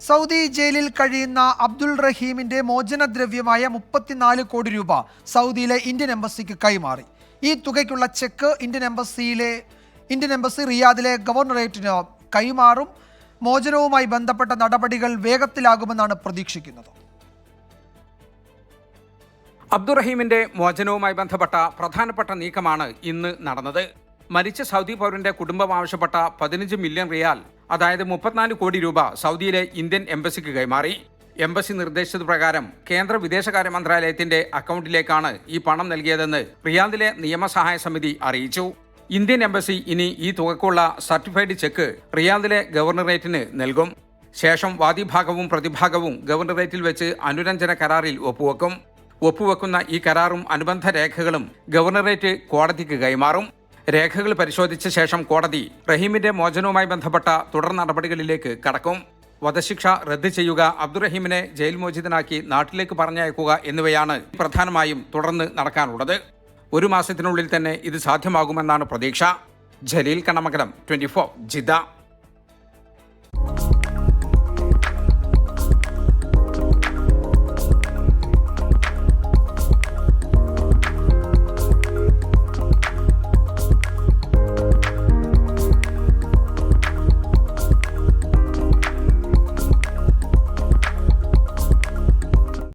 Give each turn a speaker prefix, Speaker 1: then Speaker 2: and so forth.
Speaker 1: Saudi ജയിലിൽ കഴിയുന്ന അബ്ദുൾ റഹീമിന്റെ മോചനദ്രവ്യമായ 34 കോടി രൂപ സൗദിയിലെ ഇന്ത്യൻ എംബസിക്ക് കൈമാറി. ഈ തുകയ്ക്കുള്ള ചെക്ക് ഇന്ത്യൻ എംബസി റിയാദിലെ ഗവർണറേറ്റിന് കൈമാറും. മോചനവുമായി ബന്ധപ്പെട്ട നടപടികൾ വേഗത്തിലാകുമെന്നാണ് പ്രതീക്ഷിക്കുന്നത്.
Speaker 2: അബ്ദുറഹീമിന്റെ മോചനവുമായി ബന്ധപ്പെട്ട പ്രധാനപ്പെട്ട നീക്കമാണ് ഇന്ന് നടന്നത്. മരിച്ച സൗദി പൗരന്റെ കുടുംബം ആവശ്യപ്പെട്ട 15 മില്യൺ റിയാൽ, അതായത് 34 കോടി രൂപ സൗദിയിലെ ഇന്ത്യൻ എംബസിക്ക് കൈമാറി. എംബസി നിർദ്ദേശിച്ചതുപ്രകാരം കേന്ദ്ര വിദേശകാര്യ മന്ത്രാലയത്തിന്റെ അക്കൗണ്ടിലേക്കാണ് ഈ പണം നൽകിയതെന്ന് റിയാദിലെ നിയമസഹായ സമിതി അറിയിച്ചു. ഇന്ത്യൻ എംബസി ഇനി ഈ തുകക്കുള്ള സർട്ടിഫൈഡ് ചെക്ക് റിയാദിലെ ഗവർണറേറ്റിന് നൽകും. ശേഷം വാദിഭാഗവും പ്രതിഭാഗവും ഗവർണറേറ്റിൽ വെച്ച് അനുരഞ്ജന കരാറിൽ ഒപ്പുവെക്കുന്ന ഈ കരാറും അനുബന്ധ രേഖകളും ഗവർണറേറ്റ് കോടതിക്ക് കൈമാറും. രേഖകൾ പരിശോധിച്ച ശേഷം കോടതി റഹീമിന്റെ മോചനവുമായി ബന്ധപ്പെട്ട തുടർ നടപടികളിലേക്ക് കടക്കും. വധശിക്ഷ റദ്ദ് ചെയ്യുക, അബ്ദുറഹീമിനെ ജയിൽ മോചിതനാക്കി നാട്ടിലേക്ക് പറഞ്ഞയക്കുക എന്നിവയാണ് പ്രധാനമായും തുടർന്ന് നടക്കാനുള്ളത്. 1 മാസത്തിനുള്ളിൽ തന്നെ ഇത് സാധ്യമാകുമെന്നാണ് പ്രതീക്ഷ. ജലീൽ കണ്ണമംഗലം, 24 ജിദ്ദ.